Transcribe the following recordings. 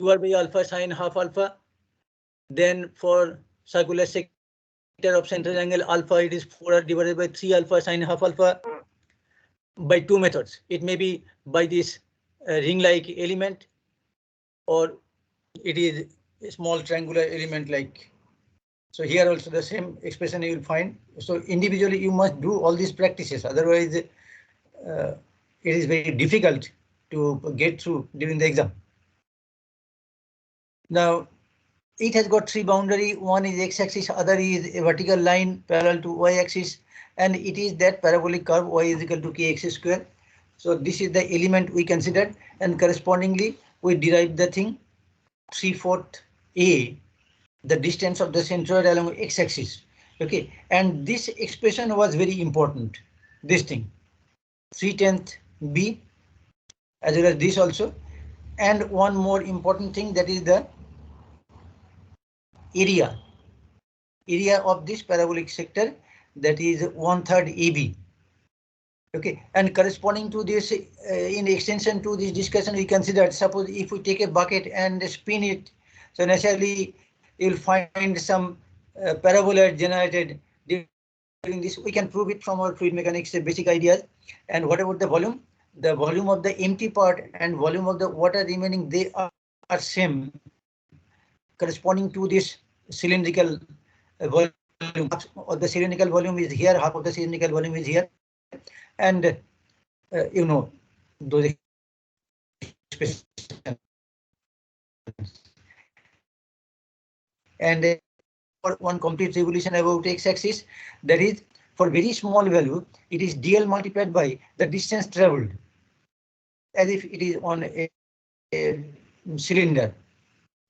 2r by alpha sine half alpha. Then for circular sector of central angle alpha, it is 4r divided by 3 alpha sine half alpha by two methods. It may be by this ring-like element, or it is a small triangular element like. So here also the same expression you will find. So individually you must do all these practices, otherwise it is very difficult to get through during the exam. Now it has got three boundary. One is x-axis, other is a vertical line parallel to y-axis, and it is that parabolic curve y is equal to kx square. So this is the element we considered, and correspondingly we derived the thing 3/4 a, the distance of the centroid along x-axis. Okay, and this expression was very important. This thing 3/10 b, as well as this also, and one more important thing, that is the area of this parabolic sector, that is 1/3 AB. Okay, and corresponding to this, in extension to this discussion, we considered, suppose if we take a bucket and spin it, so naturally you'll find some parabola generated during this. We can prove it from our fluid mechanics basic ideas. And what about the volume? The volume of the empty part and volume of the water remaining, they are same, corresponding to this cylindrical volume. Half of the cylindrical volume is here, half of the cylindrical volume is here, and you know those expressions. And for one complete revolution about x-axis, that is for very small value, it is dl multiplied by the distance traveled, as if it is on a cylinder.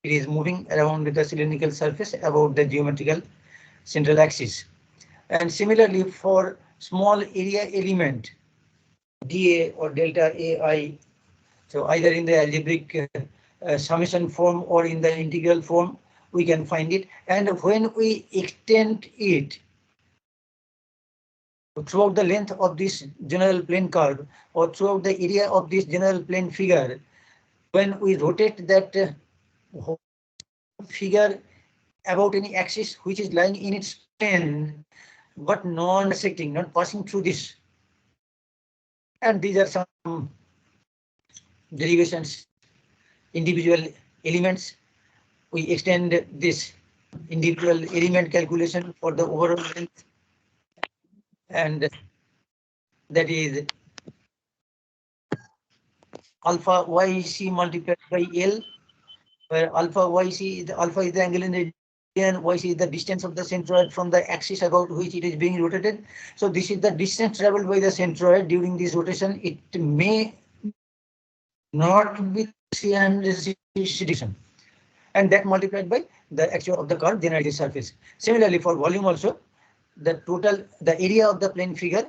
It is moving around the cylindrical surface about the geometrical central axis. And similarly for small area element, dA or delta AI, so either in the algebraic summation form or in the integral form, we can find it. And when we extend it throughout the length of this general plane curve or throughout the area of this general plane figure, when we rotate that figure about any axis which is lying in its plane but non-intersecting, not passing through this. And these are some derivations, individual elements. We extend this individual element calculation for the overall length, and that is alpha yc multiplied by L, where alpha yc, alpha is the angle in the and yc is the distance of the centroid from the axis about which it is being rotated. So this is the distance traveled by the centroid during this rotation. It may not be 360, and that multiplied by the actual of the curve generated surface. Similarly for volume also, the total, the area of the plane figure,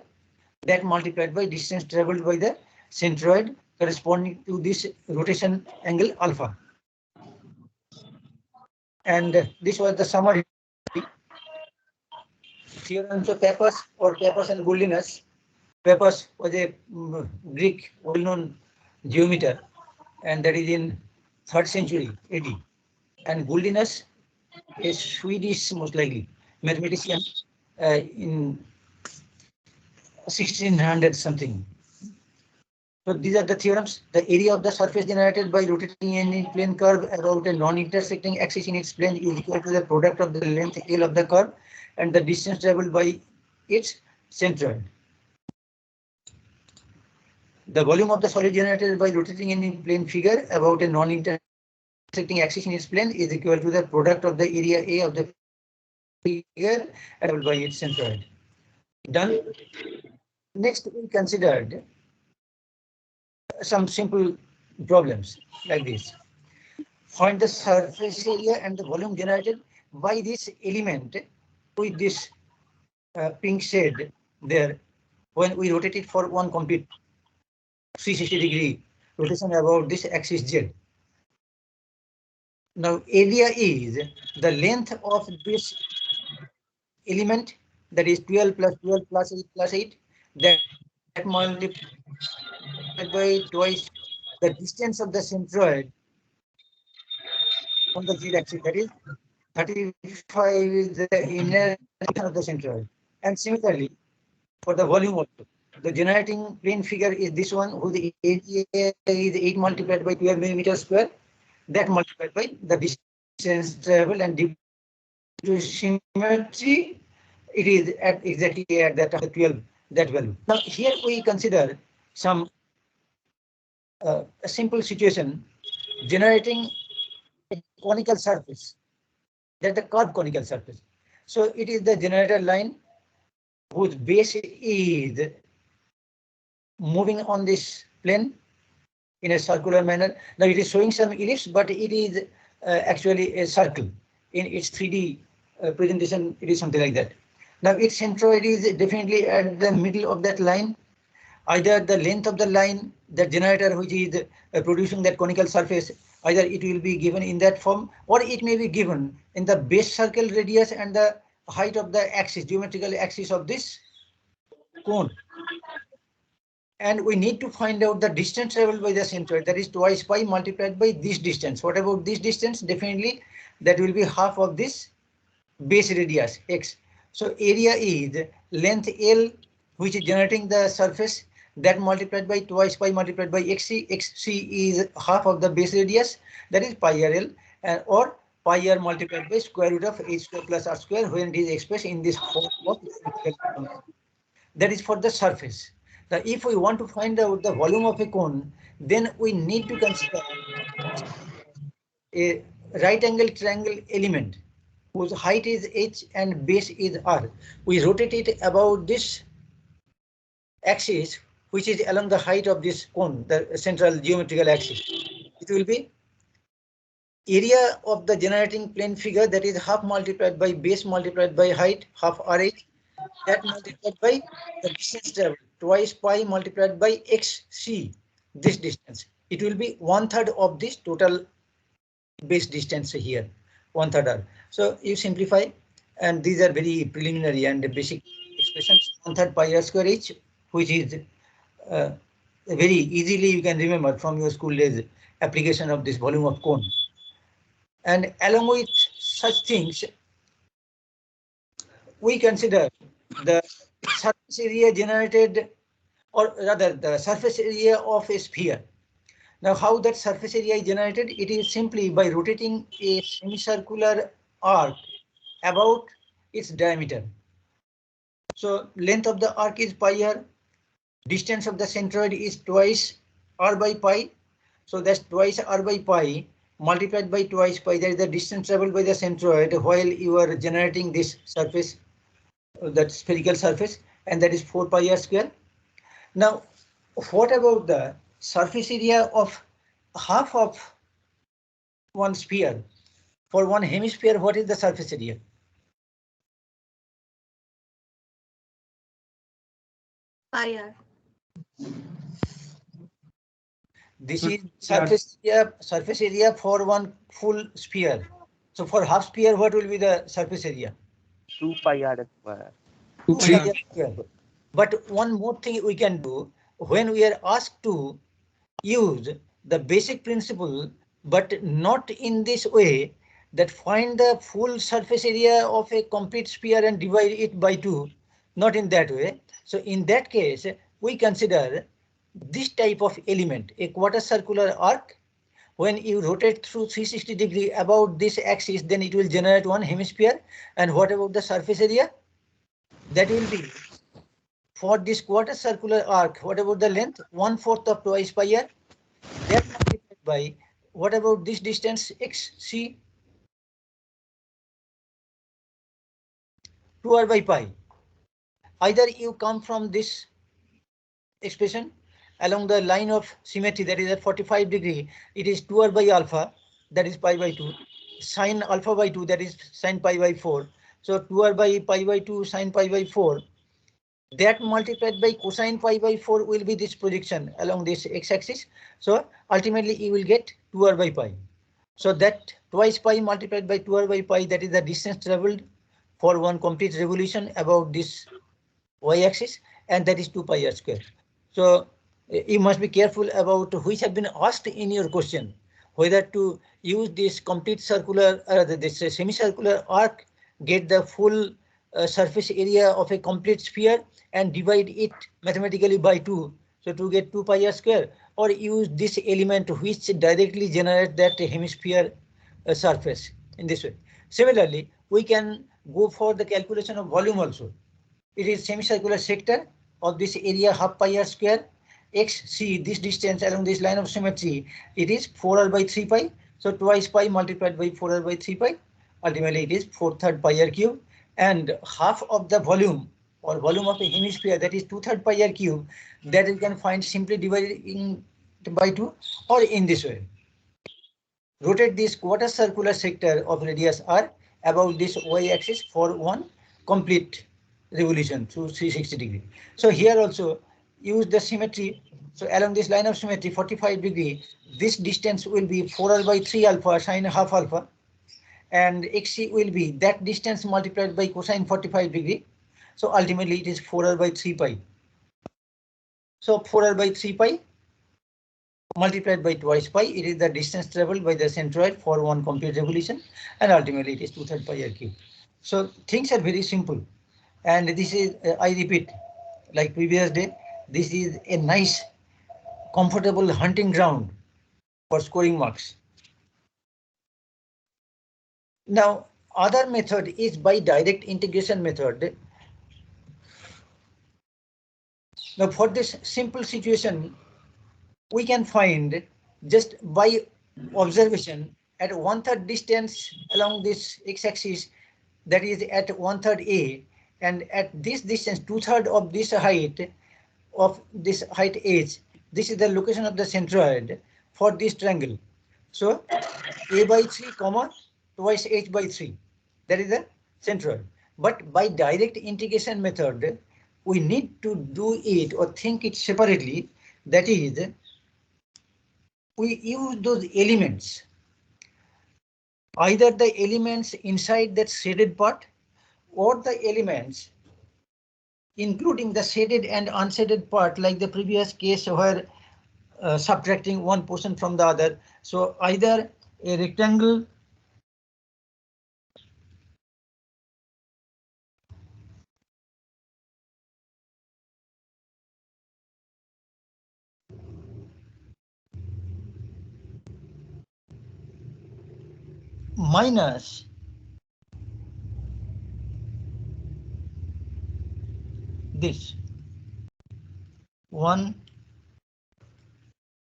that multiplied by distance traveled by the centroid corresponding to this rotation angle alpha. And this was the summary. Theorems of Pappus or Pappus and Gouldinus. Pappus was a Greek well-known geometer, and that is in 3rd century AD. And Gouldinus, a Swedish, most likely, mathematician in 1600 something. So these are the theorems. The area of the surface generated by rotating any plane curve about a non-intersecting axis in its plane is equal to the product of the length L of the curve and the distance traveled by its centroid. The volume of the solid generated by rotating any plane figure about a non-intersecting axis in its plane is equal to the product of the area A of the figure traveled by its centroid. Done. Next, we considered some simple problems like this. Find the surface area and the volume generated by this element with this pink shade there when we rotate it for one complete 360-degree rotation about this axis Z. Now area is the length of this element, that is 12 plus 12 plus 8 plus 8, that multiplied by twice the distance of the centroid on the z-axis, that is 35 is the inner of the centroid. And similarly, for the volume also, the generating plane figure is this one, whose area is 8 multiplied by 12 millimeters square. That multiplied by the distance traveled, and due to symmetry, it is at exactly at that 12 that value. Now here we consider some a simple situation generating a conical surface. That's the curved conical surface. So it is the generator line whose base is moving on this plane in a circular manner. Now it is showing some ellipse, but it is actually a circle. In its 3D presentation, it is something like that. Now its centroid is definitely at the middle of that line. Either the length of the line, the generator which is producing that conical surface, either it will be given in that form, or it may be given in the base circle radius and the height of the axis, geometrical axis of this cone. And we need to find out the distance traveled by the centroid, that is twice pi multiplied by this distance. What about this distance? Definitely that will be half of this base radius x. So area is length L, which is generating the surface, that multiplied by twice pi multiplied by xc. xc is half of the base radius, that is pi rl, and or pi r multiplied by square root of h square plus r square when it is expressed in this form of. That is for the surface. Now, if we want to find out the volume of a cone, then we need to consider a right angle triangle element whose height is h and base is r. We rotate it about this axis, which is along the height of this cone, the central geometrical axis. It will be area of the generating plane figure, that is half multiplied by base multiplied by height, half rh, that multiplied by the distance traveled, twice pi multiplied by xc, this distance. It will be 1/3 of this total base distance here, 1/3 r. So you simplify, and these are very preliminary and basic expressions. 1/3 pi r square h, which is very easily you can remember from your school days application of this volume of cone. And along with such things, we consider the surface area generated, or rather the surface area of a sphere. Now how that surface area is generated? It is simply by rotating a semicircular arc about its diameter. So length of the arc is pi r, distance of the centroid is twice r by pi. So that's twice r by pi multiplied by twice pi. That is the distance traveled by the centroid while you are generating this surface, that spherical surface, and that is 4 pi r square. Now, what about the surface area of half of one sphere? For one hemisphere, what is the surface area? Pi r. This is surface area for one full sphere. So for half sphere, what will be the surface area? 2 pi r square. 2 pi r square. But one more thing we can do when we are asked to use the basic principle, but not in this way, that find the full surface area of a complete sphere and divide it by 2, not in that way. So in that case, we consider this type of element, a quarter circular arc. When you rotate through 360 degree about this axis, then it will generate one hemisphere. And what about the surface area? That will be, for this quarter circular arc, what about the length? 1/4 of twice pi r. That multiplied by, what about this distance xc? 2r by pi. Either you come from this expression along the line of symmetry, that is at 45 degree, it is 2r by alpha, that is pi by 2, sine alpha by 2, that is sine pi by 4. So 2r by pi by 2 sine pi by 4. That multiplied by cosine pi by 4 will be this projection along this x-axis. So ultimately you will get 2r by pi. So that twice pi multiplied by 2r by pi, that is the distance traveled for one complete revolution about this y-axis, and that is 2 pi r square. So you must be careful about which have been asked in your question. whether to use this complete circular this semicircular arc, get the full surface area of a complete sphere and divide it mathematically by 2, so to get 2 pi r square, or use this element which directly generates that hemisphere surface in this way. Similarly, we can go for the calculation of volume also. It is semicircular sector of this area half pi r square. XC, this distance along this line of symmetry, it is 4r by 3 pi. So twice pi multiplied by 4r by 3 pi. Ultimately, it is 4/3 pi r cube. And half of the volume or volume of a hemisphere, that is 2/3 pi r cube, that you can find simply dividing by 2 or in this way. Rotate this quarter circular sector of radius r about this y-axis for one complete revolution through 360 degree. So here also use the symmetry. So along this line of symmetry 45 degree, this distance will be 4r by 3 alpha sine half alpha, and xc will be that distance multiplied by cosine 45 degree. So ultimately it is 4r by 3 pi. So 4r by 3 pi multiplied by twice pi, it is the distance traveled by the centroid for one complete revolution, and ultimately it is 2/3 pi r cube. So things are very simple, and this is, I repeat, like previous day, this is a nice, comfortable hunting ground for scoring marks. Now, other method is by direct integration method. Now, for this simple situation, we can find just by observation at 1/3 distance along this x-axis, that is at 1/3 a, and at this distance 2/3 of this height h, this is the location of the centroid for this triangle. So a by 3 comma twice h by 3, that is the centroid. But by direct integration method, we need to do it or think it separately. That is, we use those elements, either the elements inside that shaded part or the elements including the shaded and unshaded part, like the previous case where subtracting one portion from the other. So either a rectangle minus this 1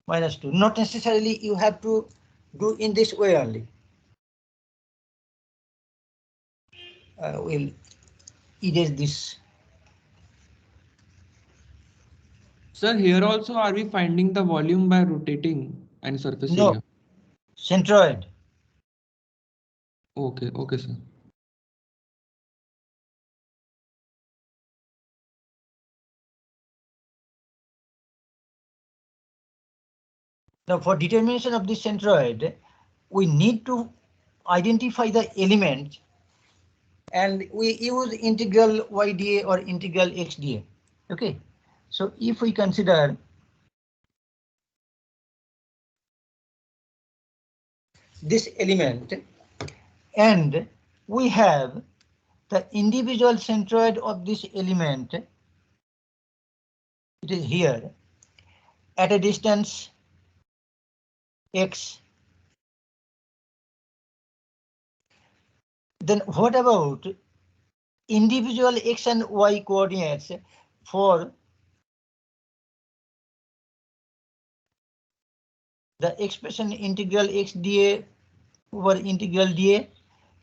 minus 2. Not necessarily you have to do in this way only. We'll erase this. Sir, here also are we finding the volume by rotating and surface No, area? centroid. Okay, okay, sir. Now, for determination of the centroid, we need to identify the element, and we use integral yda or integral xda. Okay, so if we consider this element, and we have the individual centroid of this element, it is here at a distance x. Then what about individual x and y coordinates for the expression integral x dA over integral dA,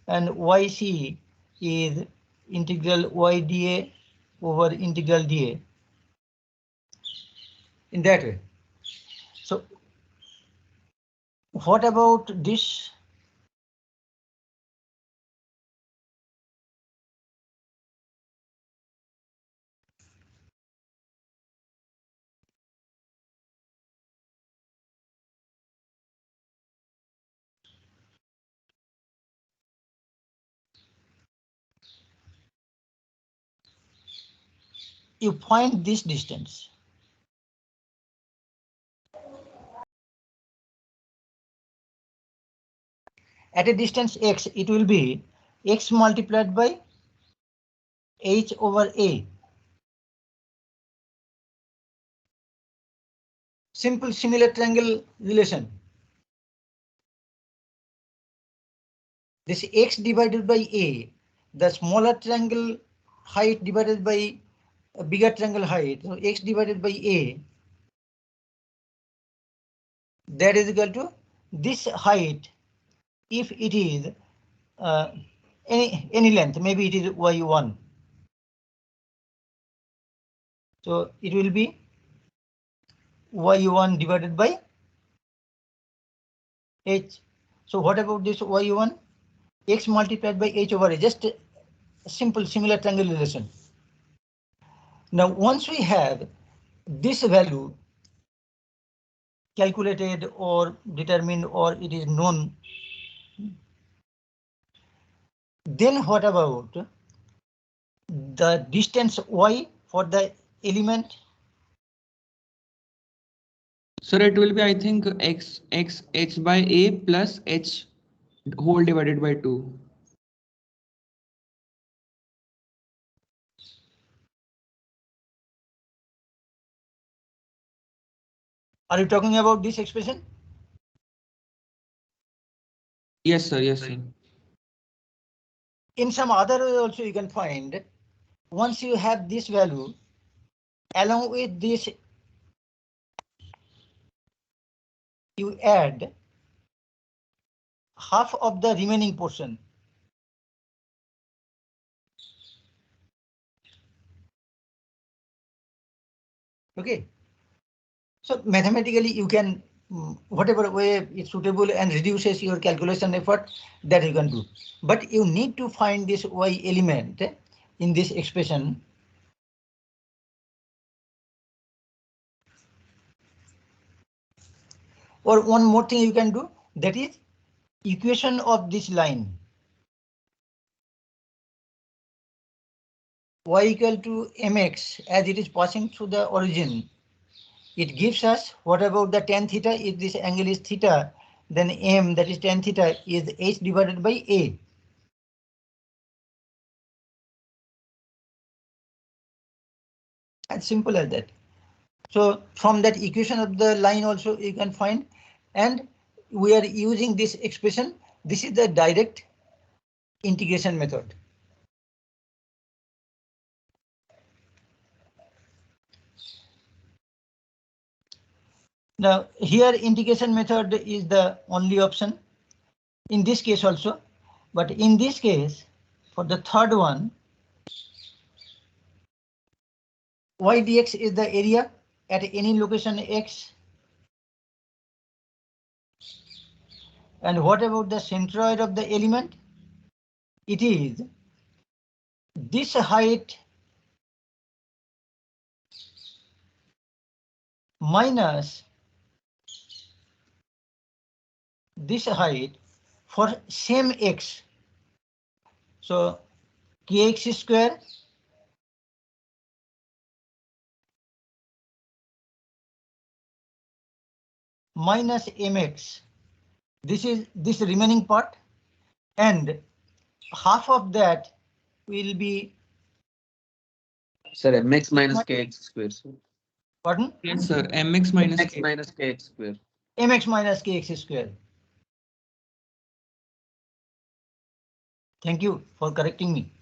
and yc is integral y dA over integral dA, in that way. So what about this? You find this distance. At a distance x, it will be x multiplied by h over a. Simple similar triangle relation. This x divided by a, the smaller triangle height divided by a bigger triangle height. So x divided by a, that is equal to this height if it is any length, maybe it is y1. So it will be y1 divided by h. So what about this y1? X multiplied by h over a, just a simple similar triangle relation. Now once we have this value calculated or determined or it is known, then what about the distance y for the element? Sir, it will be, I think, h by a plus h whole divided by 2. Are you talking about this expression? Yes, sir. Yes, sir. In some other way also you can find, once you have this value, along with this, you add half of the remaining portion. Okay. So mathematically you can, whatever way is suitable and reduces your calculation effort, that you can do. But you need to find this y element in this expression. Or one more thing you can do, that is equation of this line. Y equal to mx as it is passing through the origin. It gives us what about the tan theta? If this angle is theta, then m, that is tan theta, is h divided by a. As simple as that. So from that equation of the line also you can find, and we are using this expression. This is the direct integration method. Now here integration method is the only option in this case also, but in this case for the third one, y dx is the area at any location x. And what about the centroid of the element? It is this height minus this height for same x. So kx square minus mx. This is this remaining part, and half of that will be. Sir, mx minus kx square. Sir. Pardon? Yes, sir. mx minus Mx minus kx square. Mx minus kx square. Thank you for correcting me.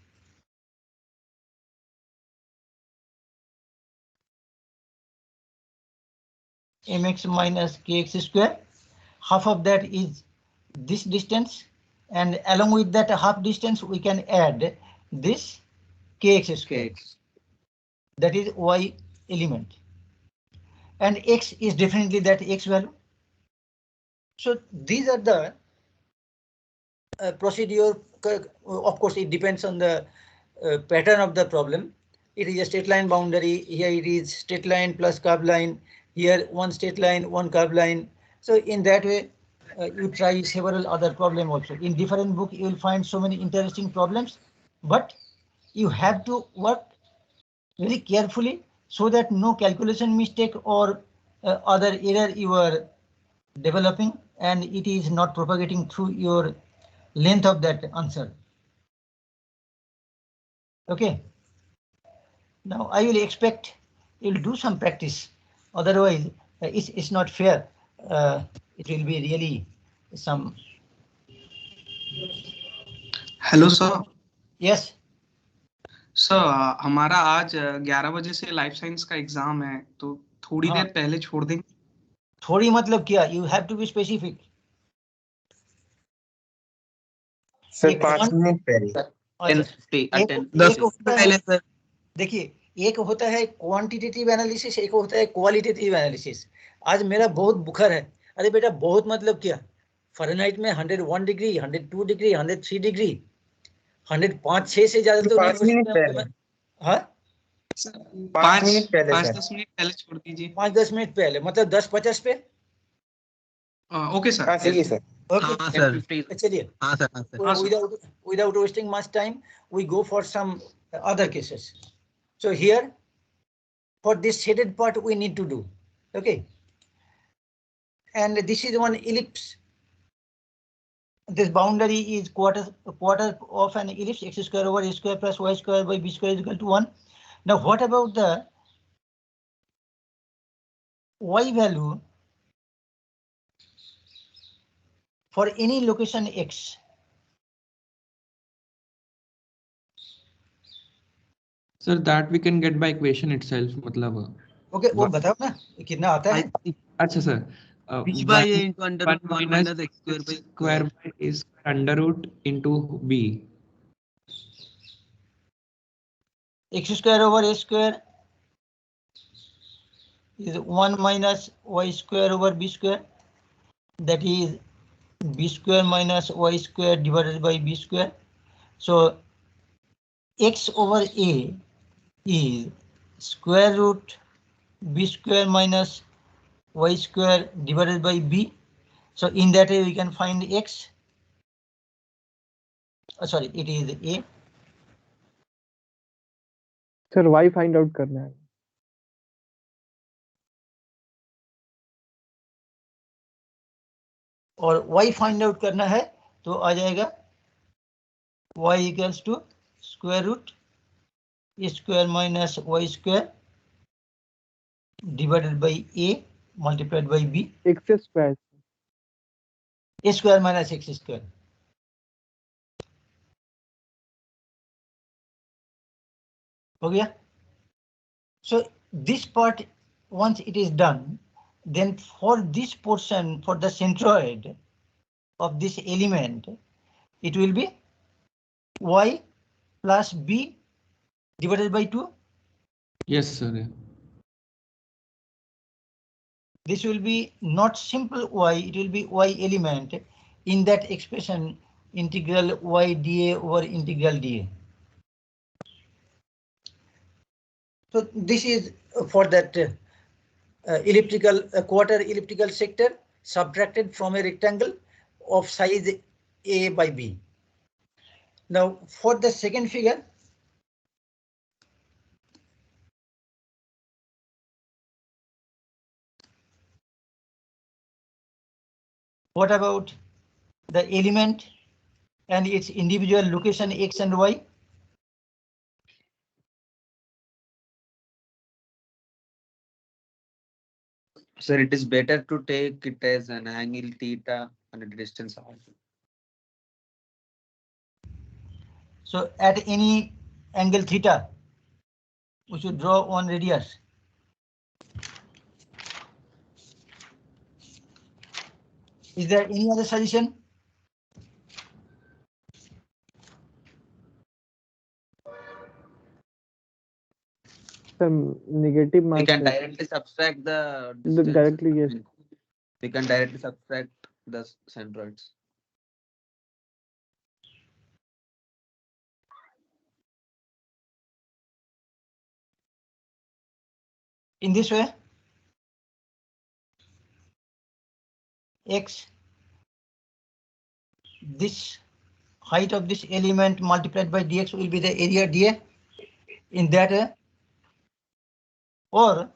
Mx minus kx square. Half of that is this distance, and along with that half distance we can add this kx square. That is y element, and x is definitely that x value. So these are the procedure. Of course, it depends on the pattern of the problem. It is a straight line boundary. Here it is straight line plus curved line. Here one straight line, one curved line. So in that way, you try several other problems also. In different book, you will find so many interesting problems, but you have to work very carefully so that no calculation mistake or other error you are developing and it is not propagating through your length of that answer. Okay. Now I will expect you'll do some practice. Otherwise, it's not fair. It will be really some. Hello sir. Yes. Sir हमारा आज 11 बजे से life science का exam है, तो थोड़ी हाँ। देर पहले छोड़ देंगे। थोड़ी मतलब क्या? You have to be specific. Sir 5 minute पहले। देखिए, एक होता है क्वांटिटेटिव एनालिसिस, एक होता है क्वालिटेटिव एनालिसिस। आज मेरा बहुत बुखार है। अरे बेटा, बहुत मतलब क्या? फ़ारेनहाइट में 101 डिग्री, 102 डिग्री, 103 डिग्री, 105-6 से ज्यादा तो नहीं हो सकता। हाँ, 5 मिनट पहले, 5-10 मिनट पहले छोड़ दीजिए। 5-10 मिनट पहले मतलब 10:50 पे। Okay sir. हाँ सही है सर। ओके, चलिए। Without wasting much time, we go for some other cases. So here, for this shaded part, we need to do. Okay. And this is one ellipse. This boundary is quarter of an ellipse, x square over a square plus y square by b square is equal to 1. Now, what about the y value for any location x? Sir, that we can get by equation itself. मतलब. Okay, वो बताओ ना कितना आता है? अच्छा sir. Which by a into under root 1 minus x square by is under root into b. X square over a square is 1 minus y square over b square. That is b square minus y square divided by b square. So x over a is square root b square minus y square divided by b. So in that way we can find x. Sorry, it is a. Sir y find out करना है। और y find out करना है तो आ जाएगा y equals to square root a square minus y square divided by a multiplied by b. x square. A square minus x square. हो गया? So this part, once it is done, then for this portion, for the centroid of this element, it will be y plus b divided by 2. Yes, sir. This will be not simple y, it will be y element in that expression integral y dA over integral dA. So this is for that elliptical quarter elliptical sector subtracted from a rectangle of size a by b. Now for the second figure, what about the element and its individual location x and y? Sir, it is better to take it as an angle theta and a distance r. So at any angle theta, we should draw one radius. Is there any other suggestion? Some negative mark. We can directly subtract the distance. Directly, yes. We can directly subtract the centroids. In this way, x, this height of this element multiplied by dx will be the area dA in that way, or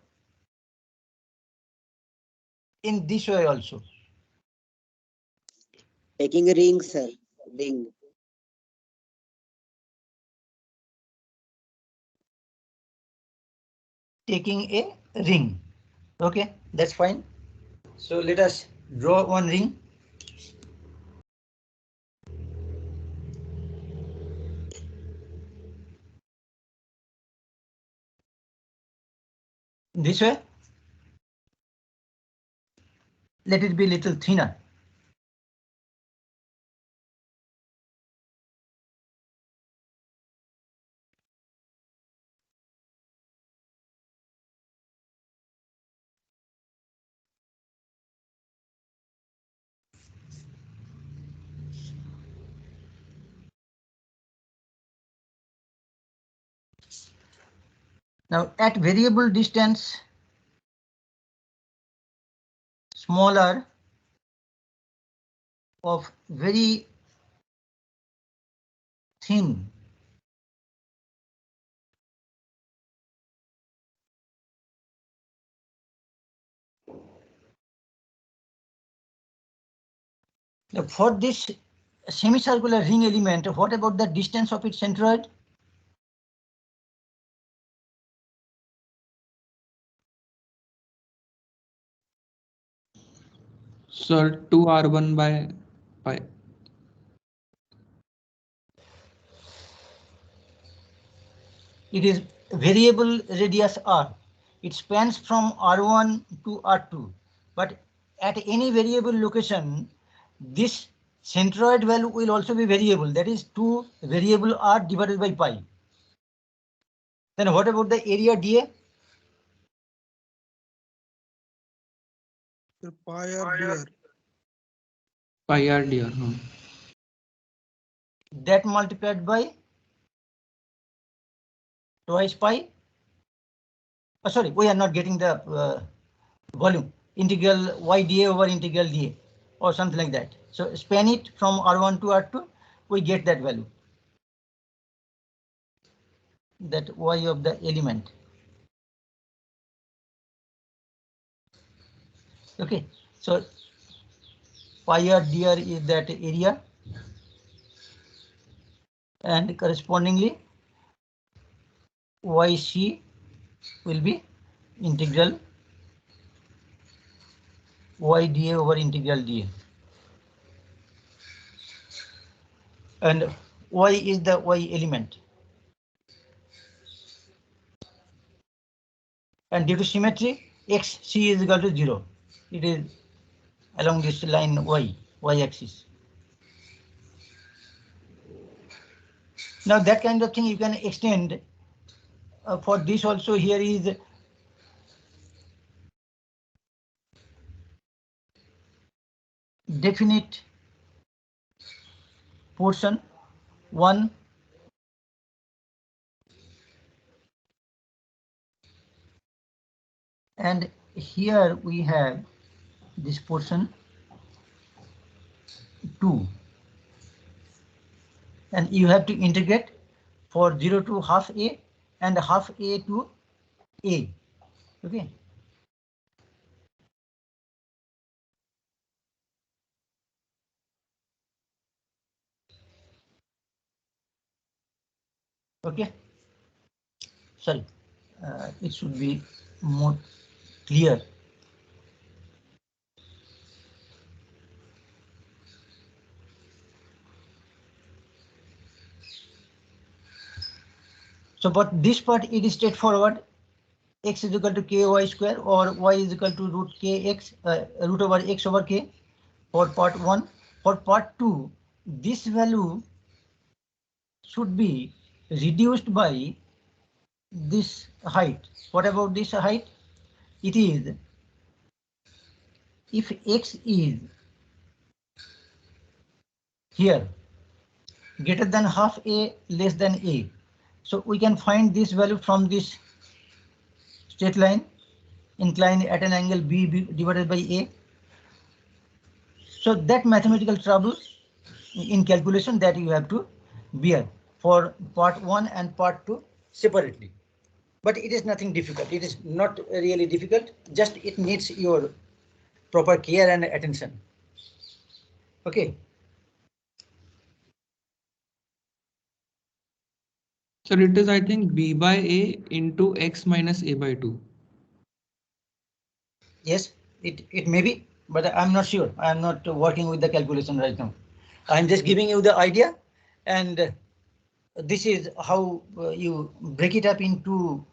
in this way also. Taking a ring, sir. ring. Taking a ring. Okay, that's fine. So let us draw one ring. This way. Let it be little thinner. Now at variable distance, smaller of very thin, now for this semicircular ring element, what about the distance of its centroid? Sir, 2r1 by pi. It is variable radius r. It spans from r1 to r2, but at any variable location, this centroid value will also be variable. That is 2 variable r divided by pi. Then what about the area dA? Pi r dr. Pi r dr. Huh. That multiplied by twice pi. Oh, sorry, we are not getting the volume. Integral y dA over integral dA or something like that. So span it from r1 to r2, we get that value. That y of the element. Okay, so pi r dr is that area, and correspondingly yc will be integral y dA over integral dA, and y is the y element, and due to symmetry x c is equal to 0. It is along this line y axis. Now that kind of thing you can extend for this also. Here is definite portion 1, and here we have this portion 2, and you have to integrate for 0 to half a and half a to a. Okay. Okay. Sorry, it should be more clear. So, but this part it is straightforward. X is equal to ky square or y is equal to root kx, root over x over k for part 1. For part 2, this value should be reduced by this height. What about this height? It is, if x is here greater than half a less than a, so we can find this value from this straight line inclined at an angle b divided by a. So that mathematical trouble in calculation that you have to bear for part 1 and part 2 separately. But it is nothing difficult. It is not really difficult. Just it needs your proper care and attention. Okay. So it is, I think, b by a into x minus a by 2. Yes, it may be, but I'm not sure. I'm not working with the calculation right now. I'm just giving you the idea, and this is how you break it up into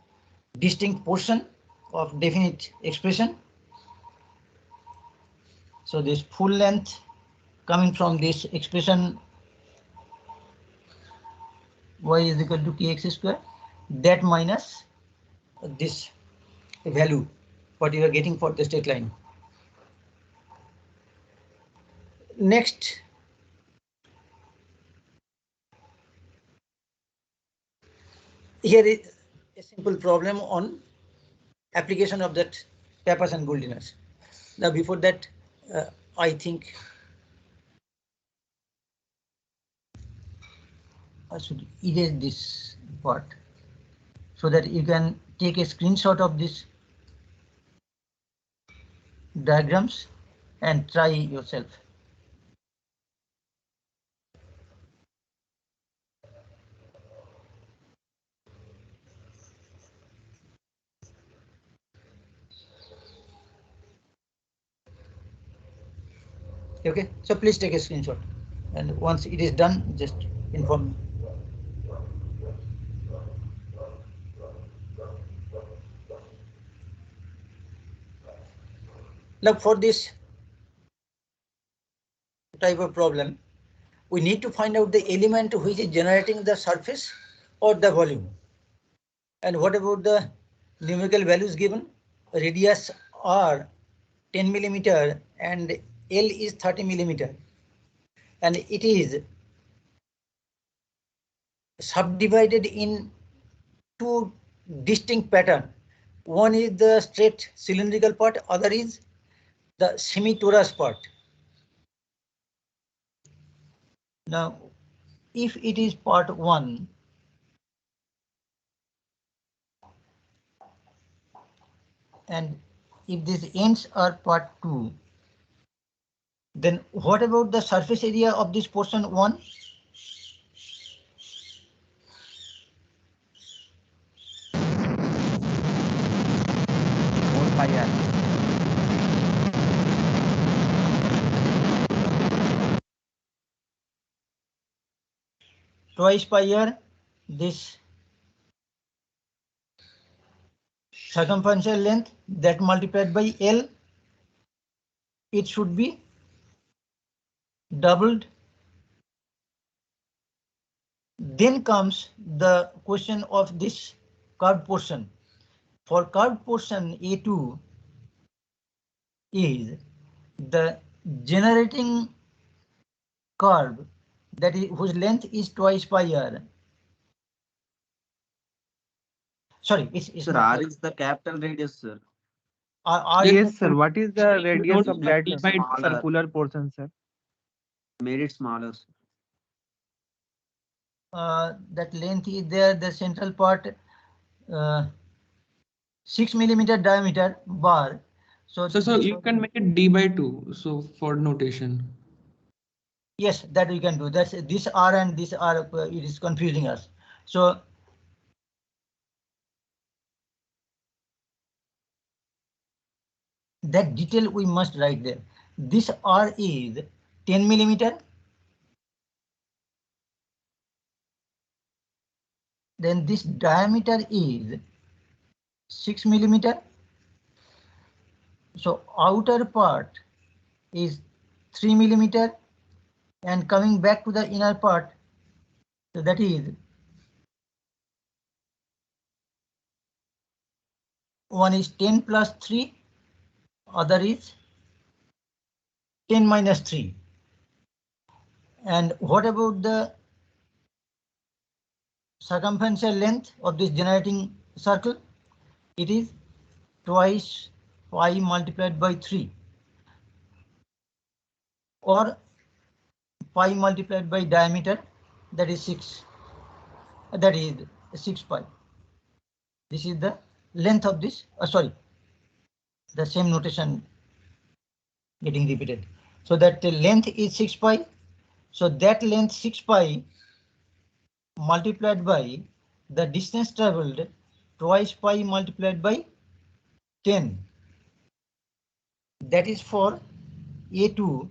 distinct portion of definite expression. So this full length coming from this expression y is equal to kx square, that minus this value what you are getting for the straight line. Next, here is a simple problem on application of that Pappus and Goldinus. Now before that, I think I should erase this part so that you can take a screenshot of this diagrams and try yourself. Okay, so please take a screenshot, and once it is done, just inform me. Now for this type of problem, we need to find out the element which is generating the surface or the volume. And what about the numerical values given? Radius R 10 millimeter and L is 30 millimeter. And it is subdivided in two distinct patterns. One is the straight cylindrical part, other is the semi-torus part. Now, if it is part 1, and if these ends are part 2, then what about the surface area of this portion 1? Twice pi r, this circumferential length that multiplied by L, it should be doubled. Then comes the question of this curved portion. For curved portion A2 is the generating curve that is whose length is twice pi r. Sorry, it's Sir, not R is the capital radius, sir. R Yes, sir. What is the You radius don't of that divide smaller. circular portion, sir? Made it smaller, sir. that length is there, the central part 6 millimeter diameter bar. So you can make it d by 2. So for notation. Yes, that we can do. That's this R and this R. It is confusing us. So that detail we must write there. This R is 10 millimeter. Then this diameter is 6 millimeter. So outer part is 3 millimeter, and coming back to the inner part, so that is one is 10 plus 3, other is 10 minus 3. And what about the circumferential length of this generating circle? It is twice pi multiplied by 3, or pi multiplied by diameter, that is 6. That is 6 pi. This is the length of this. Sorry, the same notation getting repeated. So that the length is 6 pi. So that length 6 pi multiplied by the distance traveled twice pi multiplied by 10. That is for A2,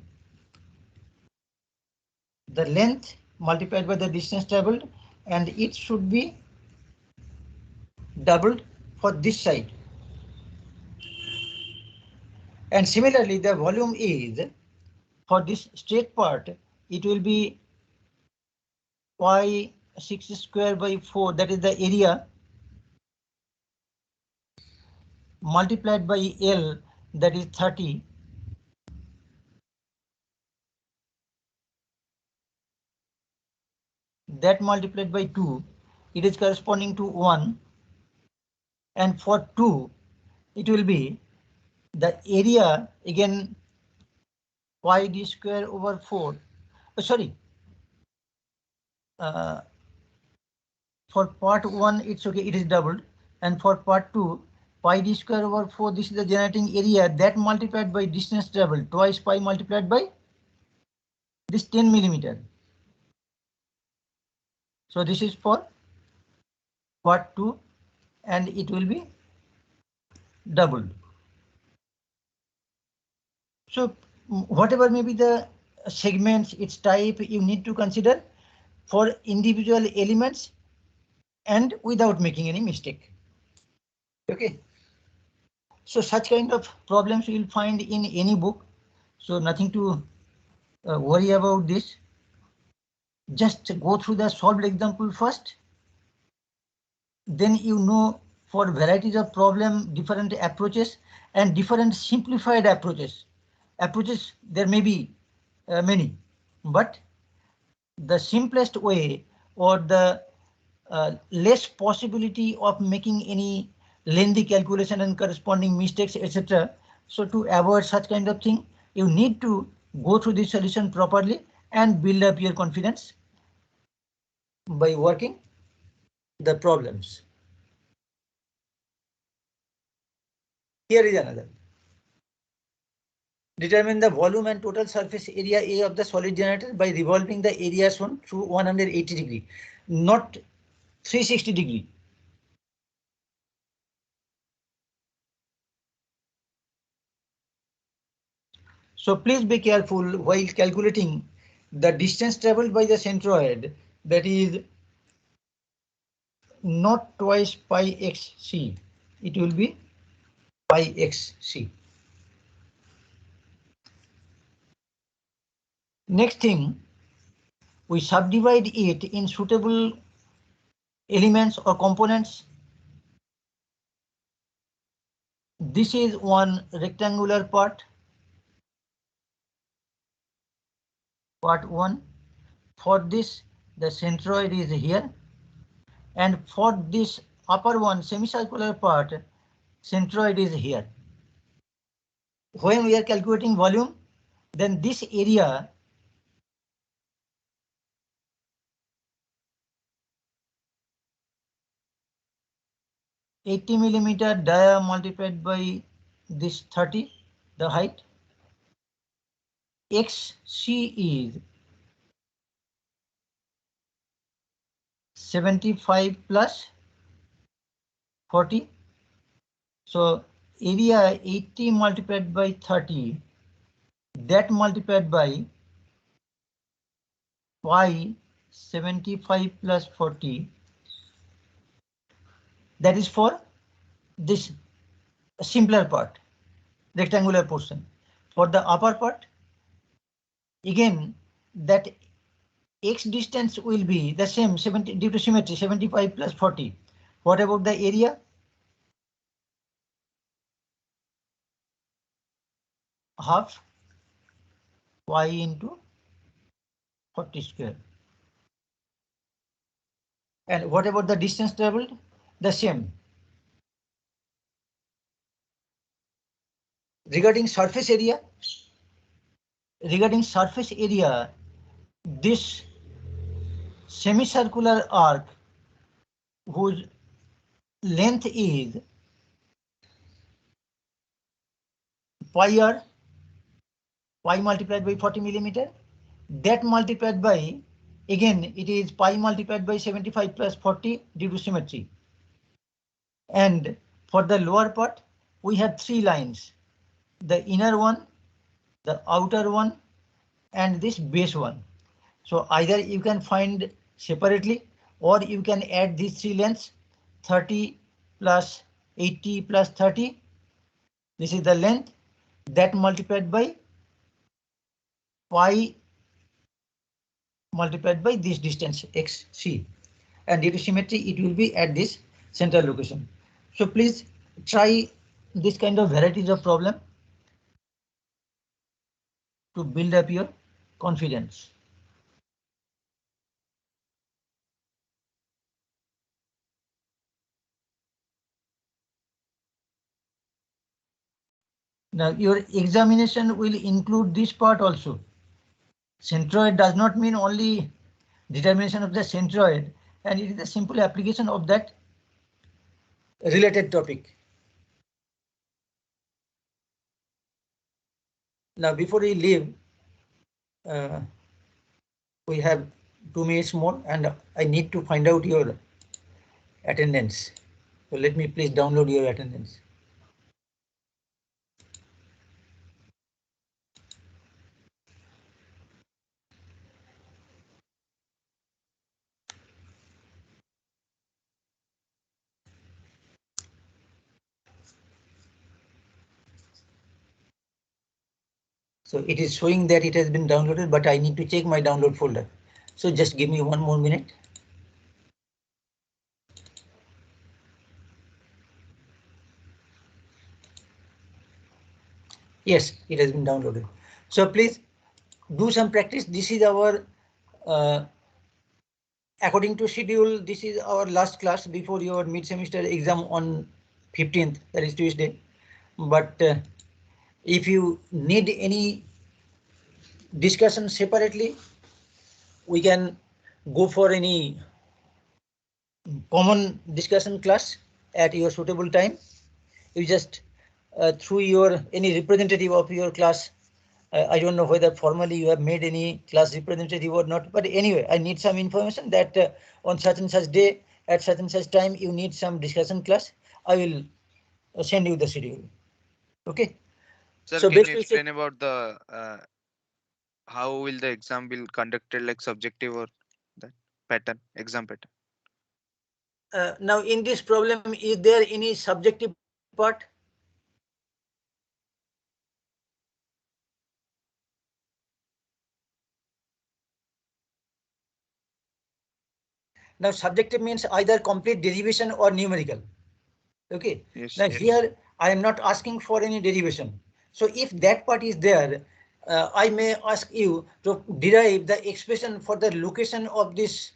the length multiplied by the distance traveled, and it should be doubled for this side. And similarly, the volume is for this straight part, it will be pi 6 square by 4, that is the area, multiplied by L, that is 30. That multiplied by 2, it is corresponding to 1. And for 2, it will be the area again pi d square over 4. For part 1, it's okay, it is doubled. And for part 2, pi d square over 4, this is the generating area, that multiplied by distance traveled, twice pi multiplied by this 10 millimeter. So this is for part 2, and it will be doubled. So whatever may be the segments, its type, you need to consider for individual elements and without making any mistake. Okay. So such kind of problems you will find in any book. So nothing to worry about this. Just go through the solved example first. Then you know for varieties of problem, different approaches and different simplified approaches. Approaches there may be many, but the simplest way or the less possibility of making any lengthy calculation and corresponding mistakes, etc. So to avoid such kind of thing, you need to go through the solution properly and build up your confidence by working the problems. Here is another. Determine the volume and total surface area A of the solid generator by revolving the area shown through 180 degree, not 360 degree. So please be careful while calculating the distance traveled by the centroid, that is not twice pi xc, it will be pi xc. Next thing, we subdivide it in suitable elements or components. This is one rectangular part 1. For this, the centroid is here, and for this upper one, semicircular part, centroid is here. When we are calculating volume, then this area (80 millimeter) dia multiplied by this 30, the height. XC is 75 plus 40. So area 80 multiplied by 30, that multiplied by pi 75 plus 40. That is for this simpler part, rectangular portion. For the upper part, again, that x distance will be the same, 70 due to symmetry, 75 plus 40. What about the area? Half pi into 40 square. And what about the distance traveled? The same. Regarding surface area, this semicircular arc whose length is pi r, pi multiplied by 40 millimeter, that multiplied by Again, it is pi multiplied by 75 plus 40 due to symmetry. And for the lower part, we have three lines, the inner one, the outer one, and this base one. So either you can find separately or you can add these three lengths, 30 plus 80 plus 30. This is the length that multiplied by pi multiplied by this distance xc. And due to symmetry, it will be at this central location. So please try this kind of varieties of problem to build up your confidence. Now your examination will include this part also. Centroid does not mean only determination of the centroid, and it is a simple application of that related topic. Now before we leave, we have 2 minutes more and I need to find out your attendance. So let me please download your attendance. So it is showing that it has been downloaded, but I need to check my download folder. So just give me 1 more minute. Yes, it has been downloaded. So please do some practice. This is our, according to schedule, this is our last class before your mid-semester exam on 15th, that is Tuesday. But if you need any discussion separately, we can go for any common discussion class at your suitable time. You just through your any representative of your class. I don't know whether formally you have made any class representative or not, but anyway, I need some information that on such and such day at such and such time you need some discussion class. I will send you the schedule. Okay. Sir, So can you basically, explain about the how will the exam will conducted, like subjective or that pattern, exam pattern? now in this problem, is there any subjective part? Now subjective means either complete derivation or numerical. Okay. Yes. Now here I am not asking for any derivation. So if that part is there, I may ask you to derive the expression for the location of this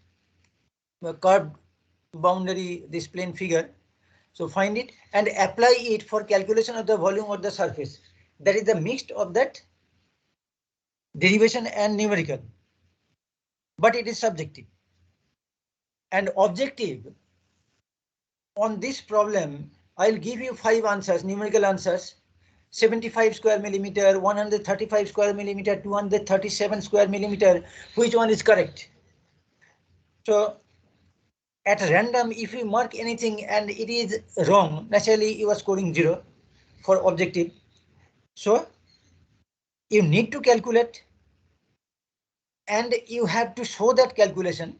curved boundary, this plane figure. So find it and apply it for calculation of the volume of the surface. That is the mix of that derivation and numerical. But it is subjective. And objective. On this problem, I'll give you 5 answers, numerical answers. 75 square millimeter, 135 square millimeter, 237 square millimeter. Which one is correct? So at random, if you mark anything and it is wrong, naturally you are scoring 0 for objective. So you need to calculate and you have to show that calculation.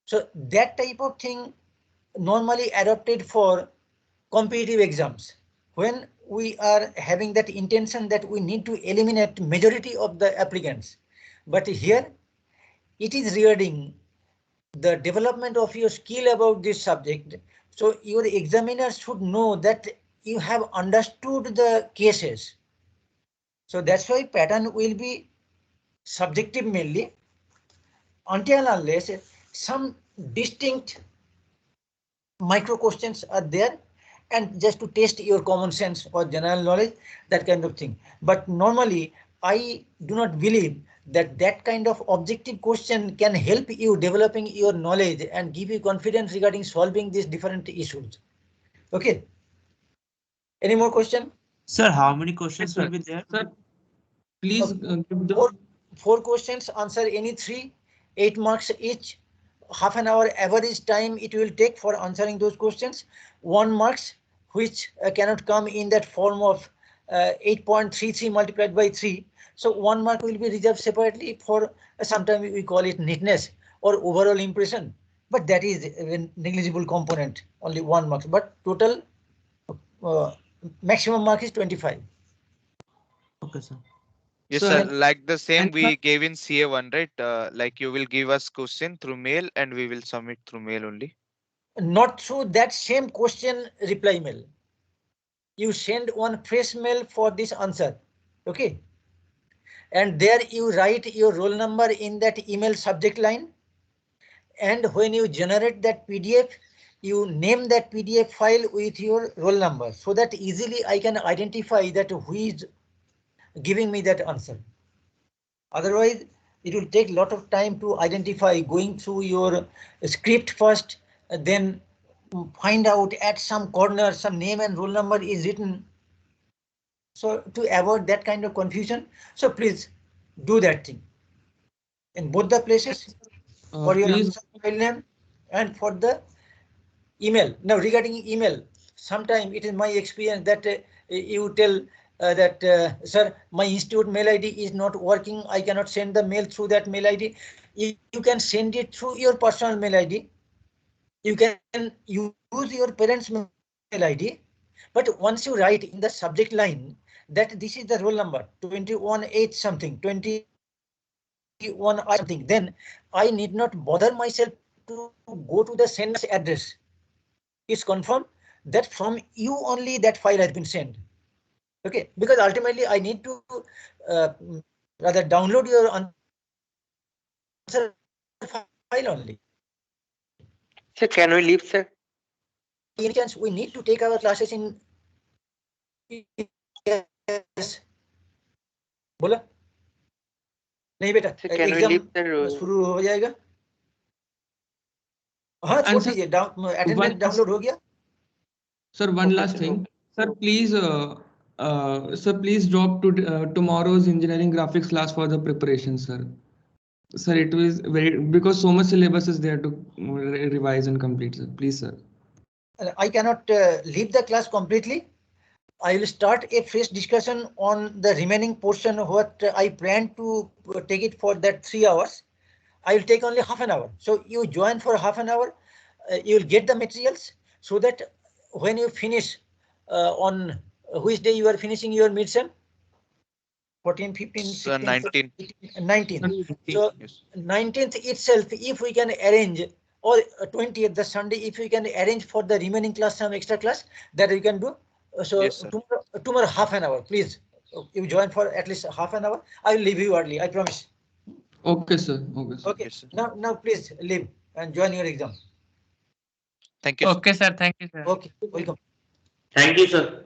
So that type of thing normally adopted for competitive exams. When we are having that intention that we need to eliminate majority of the applicants. But here it is regarding the development of your skill about this subject. So your examiner should know that you have understood the cases. So that's why pattern will be subjective mainly until unless some distinct micro questions are there and just to test your common sense or general knowledge, that kind of thing. But normally I do not believe that that kind of objective question can help you developing your knowledge and give you confidence regarding solving these different issues. Okay. Any more question? Sir, how many questions will be there? Sir, please give the 4 questions, answer any 3 8 marks each. Half an hour average time it will take for answering those questions. 1 marks, which cannot come in that form of 8.33 multiplied by 3. So 1 mark will be reserved separately for sometimes we call it neatness or overall impression. But that is a negligible component, only 1 mark. But total maximum mark is 25. Okay, sir. Yes, Sir, sir. Like the same and we gave in CA1, right? Like you will give us question through mail and we will submit through mail only. Not through that same question reply mail. You send one fresh mail for this answer. Okay. And there you write your roll number in that email subject line. And when you generate that PDF, you name that PDF file with your roll number so that easily I can identify that who is giving me that answer. Otherwise, it will take a lot of time to identify going through your script first, then find out at some corner some name and roll number is written. So to avoid that kind of confusion, so please do that thing in both the places for your please, answer file name and for the email. Now regarding email, sometime it is my experience that you tell that sir, my institute mail ID is not working. I cannot send the mail through that mail ID. You can send it through your personal mail ID. You can use your parents' mail ID. But once you write in the subject line that this is the roll number 21H something 21 something, then I need not bother myself to go to the sender's address. It's confirmed that from you only that file has been sent. Okay, because ultimately I need to rather download your answer file only. Sir, can we leave, sir? Any chance we need to take our classes in yes. बोला नहीं बेटा Sir, can we exam leave, sir? शुरू हो जाएगा हाँ छोड़ Answer- दीजिए attendance one- download हो गया sir, one Okay, last sir, thing. Sir, please drop to tomorrow's engineering graphics class for the preparation, sir. Sir, it was very because so much syllabus is there to revise and complete, sir. Please, sir. I cannot leave the class completely. I will start a fresh discussion on the remaining portion what I plan to take it for that 3 hours. I will take only half an hour. So you join for half an hour. You will get the materials so that when you finish on which day you are finishing your midsem? 14, 15, 16, 19. 19. So Yes. 19th itself, if we can arrange, or 20th, the Sunday, if we can arrange for the remaining class, some extra class that we can do. So Yes, sir. tomorrow half an hour, please. You join for at least half an hour. I will leave you early, I promise. Okay, sir. Okay, sir. Okay, Yes, sir. now please leave and join your exam. Thank you, sir. Okay, sir. Thank you, sir. Okay, welcome. Thank you, sir.